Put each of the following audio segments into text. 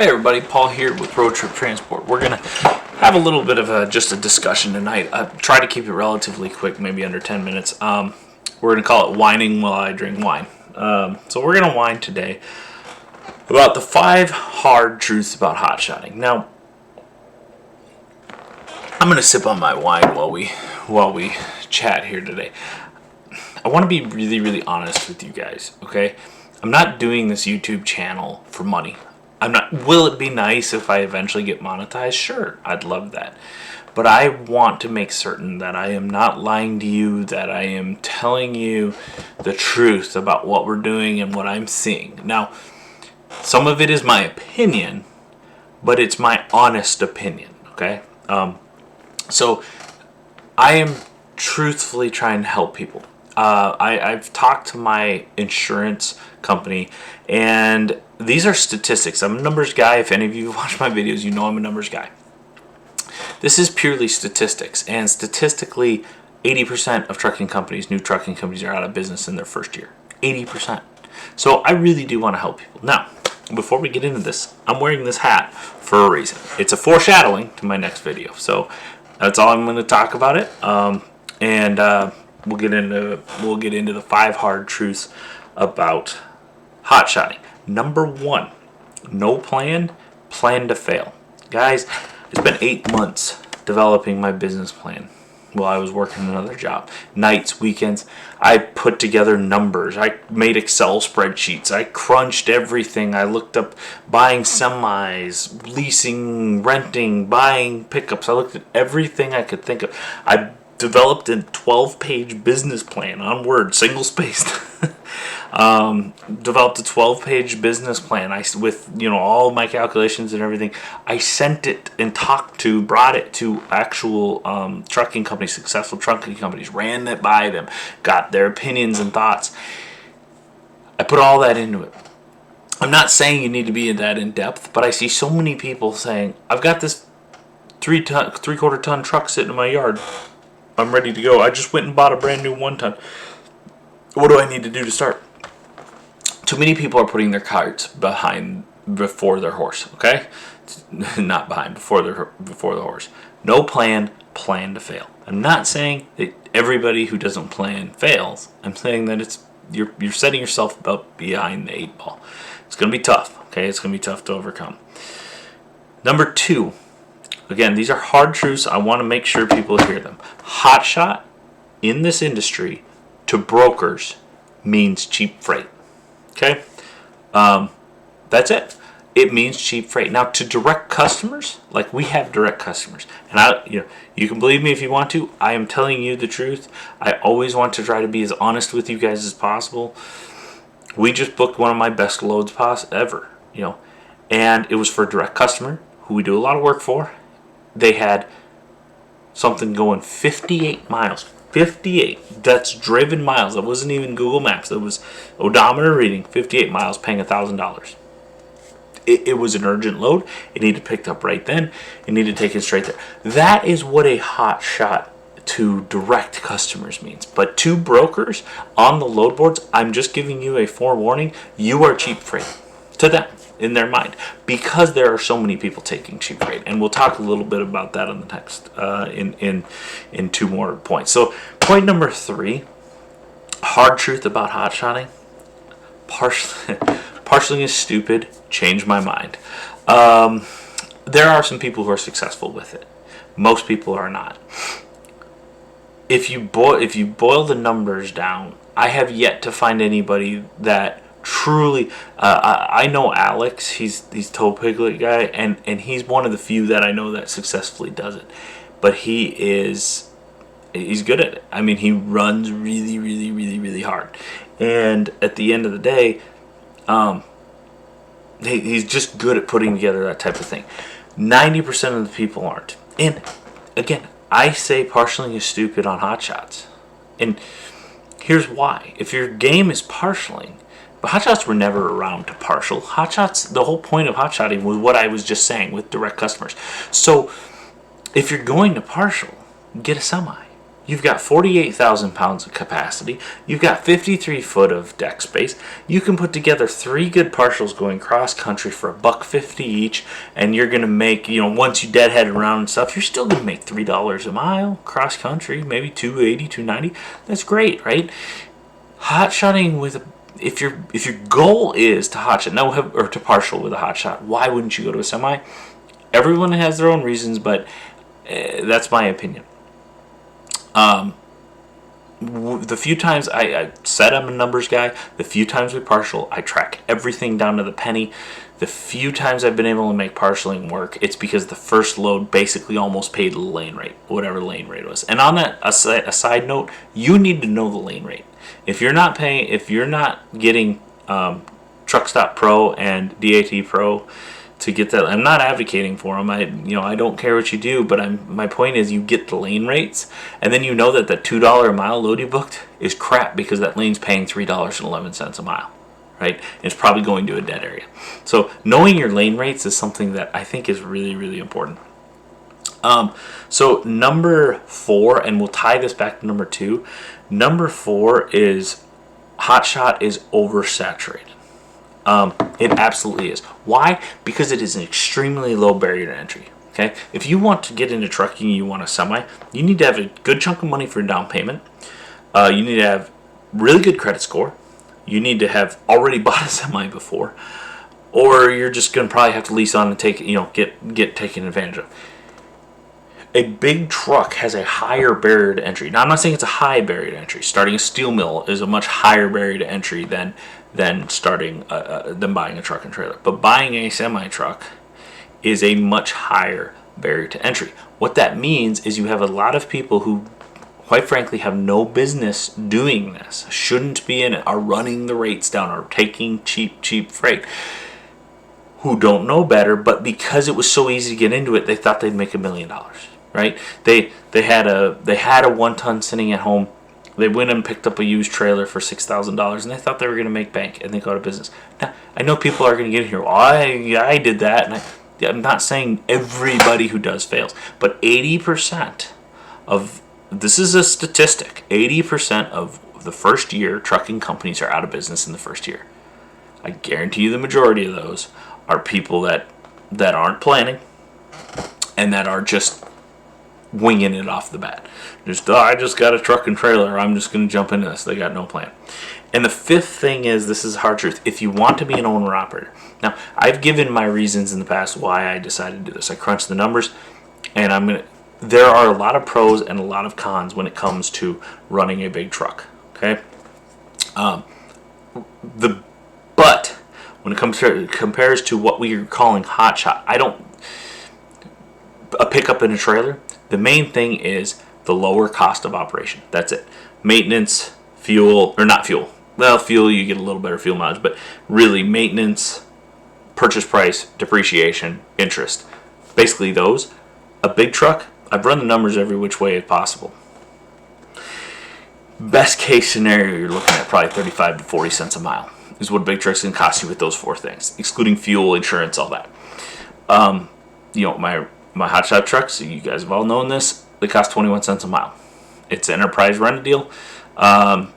Hey everybody, Paul here with Road Trip Transport. We're going to have a little bit of just a discussion tonight. I try to keep it relatively quick, maybe under 10 minutes. We're going to call it whining while I drink wine. So we're going to whine today about the 5 hard truths about hotshotting. Now, I'm going to sip on my wine while we chat here today. I want to be really, really honest with you guys, okay? I'm not doing this YouTube channel for money. Will it be nice if I eventually get monetized? Sure, I'd love that. But I want to make certain that I am not lying to you, that I am telling you the truth about what we're doing and what I'm seeing. Now, some of it is my opinion, but it's my honest opinion, okay? So I am truthfully trying to help people. I've talked to my insurance company, and these are statistics. I'm a numbers guy. If any of you watch my videos, you know I'm a numbers guy. This is purely statistics, and statistically, 80% of trucking companies, new trucking companies, are out of business in their first year. 80%. So I really do want to help people. Now, before we get into this, I'm wearing this hat for a reason. It's a foreshadowing to my next video. So that's all I'm going to talk about it. We'll get into the 5 hard truths about hotshotting. Number 1, no plan, plan to fail. Guys, I spent 8 months developing my business plan while I was working another job. Nights, weekends, I put together numbers. I made Excel spreadsheets. I crunched everything. I looked up buying semis, leasing, renting, buying pickups. I looked at everything I could think of. I developed a 12-page business plan on Word, single-spaced. Developed a 12-page business plan. With all my calculations and everything. I sent it and brought it to actual trucking companies, successful trucking companies. Ran it by them, got their opinions and thoughts. I put all that into it. I'm not saying you need to be that in depth, but I see so many people saying, "I've got this 3/4 ton truck sitting in my yard. I'm ready to go. I just went and bought a brand new 1 ton. What do I need to do to start?" Too many people are putting their carts before their horse, okay? Not behind, before the horse. No plan, plan to fail. I'm not saying that everybody who doesn't plan fails. I'm saying that you're setting yourself up behind the 8 ball. It's going to be tough, okay? It's going to be tough to overcome. Number 2. Again, these are hard truths. I want to make sure people hear them. Hotshot in this industry to brokers means cheap freight. Okay? That's it. It means cheap freight. Now, to direct customers, like we have direct customers, and you can believe me if you want to. I am telling you the truth. I always want to try to be as honest with you guys as possible. We just booked one of my best loads ever, and it was for a direct customer who we do a lot of work for. They had something going 58 miles. 58. That's driven miles. That wasn't even Google Maps. That was odometer reading. 58 miles, paying $1,000. It was an urgent load. It needed picked up right then. It needed taken straight there. That is what a hot shot to direct customers means. But to brokers on the load boards, I'm just giving you a forewarning. You are cheap freight to them in their mind, because there are so many people taking cheap freight, and we'll talk a little bit about that on the next in 2 more points. So point number 3, hard truth about hotshotting: parceling is stupid. Change my mind. There are some people who are successful with it. Most people are not. If you boil the numbers down, I have yet to find anybody that truly, I know Alex. He's Toe Piglet guy, and he's one of the few that I know that successfully does it. But he's good at it. I mean, he runs really, really, really, really hard. And at the end of the day, he's just good at putting together that type of thing. 90% of the people aren't. And again, I say parceling is stupid on hotshots. And here's why. If your game is parceling, but hotshots were never around to partial. Hotshots, the whole point of hotshotting was what I was just saying with direct customers. So if you're going to partial, get a semi. You've got 48,000 pounds of capacity. You've got 53 foot of deck space. You can put together 3 good partials going cross country for $1.50 each, and you're gonna make, once you deadhead around and stuff, you're still gonna make $3 a mile cross country, maybe 280, 290. That's great, right? Hot shotting with if your goal is to hot shot or to partial with a hot shot, why wouldn't you go to a semi? Everyone has their own reasons, but that's my opinion. The few times I said I'm a numbers guy, the few times we partial, I track everything down to the penny. The few times I've been able to make partialing work, it's because the first load basically almost paid the lane rate, whatever the lane rate was. And on that, a side note, you need to know the lane rate. If you're not getting Truck Stop Pro and DAT Pro to get that, I'm not advocating for them. I don't care what you do, but my point is you get the lane rates, and then you know that the $2 a mile load you booked is crap because that lane's paying $3.11 a mile, right? And it's probably going to a dead area. So knowing your lane rates is something that I think is really, really important. So number 4, and we'll tie this back to number 2. Number 4 is Hotshot is oversaturated. It absolutely is. Why? Because it is an extremely low barrier to entry. Okay, if you want to get into trucking, you want a semi, you need to have a good chunk of money for a down payment. You need to have really good credit score. You need to have already bought a semi before, or you're just going to probably have to lease on and get taken advantage of. A big truck has a higher barrier to entry. Now, I'm not saying it's a high barrier to entry. Starting a steel mill is a much higher barrier to entry than starting than buying a truck and trailer. But buying a semi truck is a much higher barrier to entry. What that means is you have a lot of people who, quite frankly, have no business doing this, shouldn't be in it, are running the rates down, are taking cheap freight, who don't know better, but because it was so easy to get into it, they thought they'd make $1 million. Right? They had a 1-ton sitting at home. They went and picked up a used trailer for $6,000, and they thought they were going to make bank, and they go out of business. Now, I know people are going to get in here. Well, I did that, and I'm not saying everybody who does fails, but 80% of this is a statistic. 80% of the first year trucking companies are out of business in the first year. I guarantee you, the majority of those are people that aren't planning and that are just winging it off the bat. I just got a truck and trailer, I'm just going to jump into this. They got no plan. And the 5th thing is, this is hard truth, if you want to be an owner operator. Now, I've given my reasons in the past why I decided to do this. I crunched the numbers, and there are a lot of pros and a lot of cons when it comes to running a big truck. Okay, but when it compares to what we are calling hotshot, a pickup and a trailer, the main thing is the lower cost of operation. That's it. Maintenance, fuel, or not fuel. Well, fuel, you get a little better fuel mileage, but really maintenance, purchase price, depreciation, interest. Basically those. A big truck, I've run the numbers every which way possible. Best case scenario, you're looking at probably 35 to 40 cents a mile is what a big truck's going to cost you with those 4 things, excluding fuel, insurance, all that. My hotshot trucks, you guys have all known this, they cost 21 cents a mile. It's an enterprise rent deal, and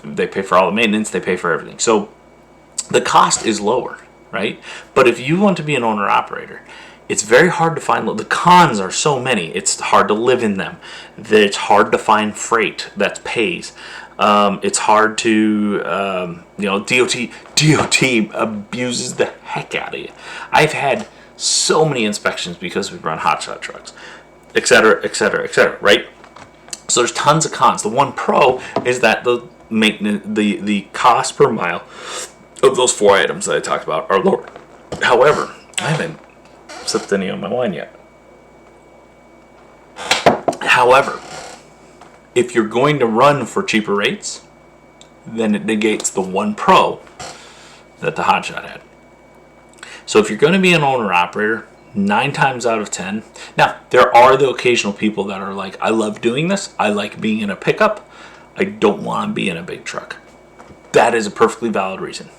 they pay for all the maintenance, they pay for everything. So the cost is lower, right? But if you want to be an owner-operator, it's very hard to find. The cons are so many. It's hard to live in them. It's hard to find freight that pays. It's hard to, DOT abuses the heck out of you. I've had so many inspections because we run hotshot trucks, etc., right? So there's tons of cons. The one pro is that the maintenance, the cost per mile of those 4 items that I talked about are lower. However, I haven't sipped any on my wine yet. However, if you're going to run for cheaper rates, then it negates the one pro that the hotshot had. So if you're going to be an owner-operator, 9 times out of 10... Now, there are the occasional people that are like, I love doing this. I like being in a pickup. I don't want to be in a big truck. That is a perfectly valid reason.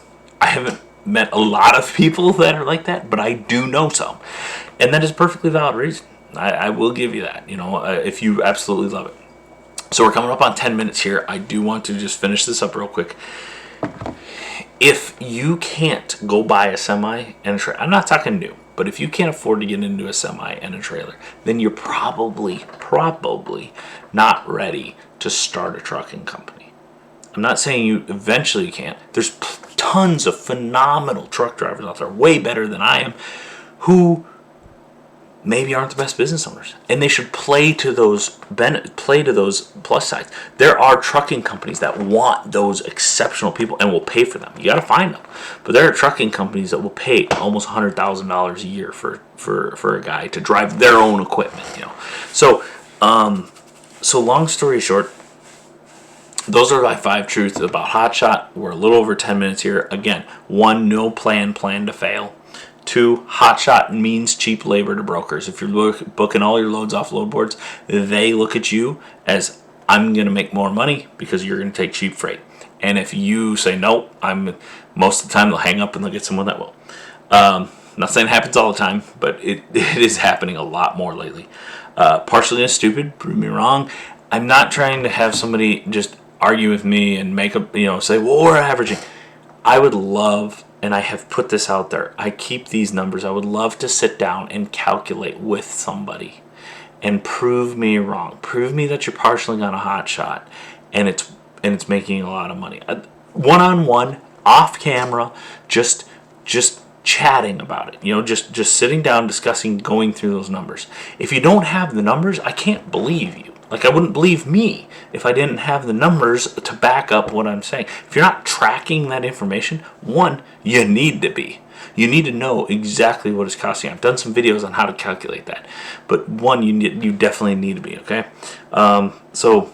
I haven't met a lot of people that are like that, but I do know some. And that is a perfectly valid reason. I will give you that, if you absolutely love it. So we're coming up on 10 minutes here. I do want to just finish this up real quick. If you can't go buy a semi and a trailer, I'm not talking new, but if you can't afford to get into a semi and a trailer, then you're probably not ready to start a trucking company. I'm not saying you eventually can't. There's tons of phenomenal truck drivers out there, way better than I am, who maybe aren't the best business owners, and they should play to those plus sides. There are trucking companies that want those exceptional people and will pay for them. You got to find them, but there are trucking companies that will pay almost $100,000 a year for a guy to drive their own equipment. So long story short, those are my 5 truths about Hotshot. We're a little over 10 minutes here. Again, 1, no plan to fail. 2, Hotshot means cheap labor to brokers. If you're booking all your loads off load boards, they look at you as, I'm going to make more money because you're going to take cheap freight. And if you say no, most of the time they'll hang up and they'll get someone that will. Not saying it happens all the time, but it is happening a lot more lately. Partially stupid, prove me wrong. I'm not trying to have somebody just argue with me and make say, well, we're averaging. I would love, and I have put this out there, I keep these numbers. I would love to sit down and calculate with somebody and prove me wrong. Prove me that you're parceling on a Hotshot and it's making a lot of money. One-on-one, off camera, just chatting about it. Just sitting down, discussing, going through those numbers. If you don't have the numbers, I can't believe you. Like, I wouldn't believe me if I didn't have the numbers to back up what I'm saying. If you're not tracking that information, 1, you need to be. You need to know exactly what it's costing. I've done some videos on how to calculate that. But 1, you definitely need to be, okay? So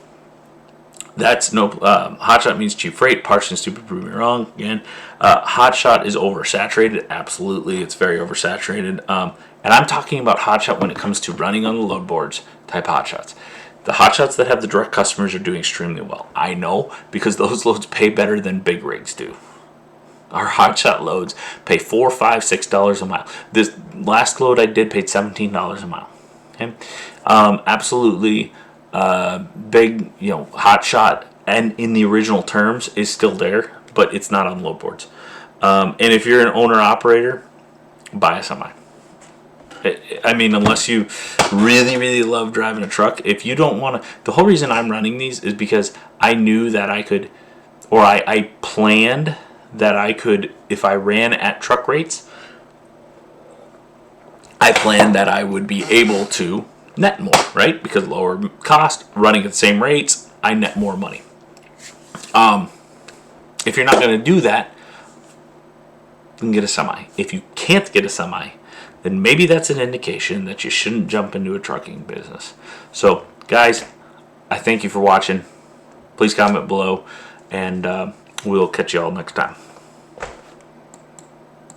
that's Hotshot means cheap freight. Partially stupid, prove me wrong. Again, Hotshot is oversaturated. Absolutely, it's very oversaturated. And I'm talking about Hotshot when it comes to running on the load boards type Hotshots. The Hotshots that have the direct customers are doing extremely well. I know, because those loads pay better than big rigs do. Our Hotshot loads pay $4, $5, $6 a mile. This last load I did paid $17 a mile. Okay, absolutely big. Hotshot and in the original terms is still there, but it's not on load boards. And if you're an owner operator, buy a semi. I mean, unless you really love driving a truck. If you don't want to, the whole reason I'm running these is because I knew that I could, or I planned that I could, if I ran at truck rates, I planned that I would be able to net more, right? Because lower cost, running at the same rates, I net more money. If you're not going to do that, you can get a semi. If you can't get a semi, then maybe that's an indication that you shouldn't jump into a trucking business. So, guys, I thank you for watching. Please comment below, and we'll catch you all next time.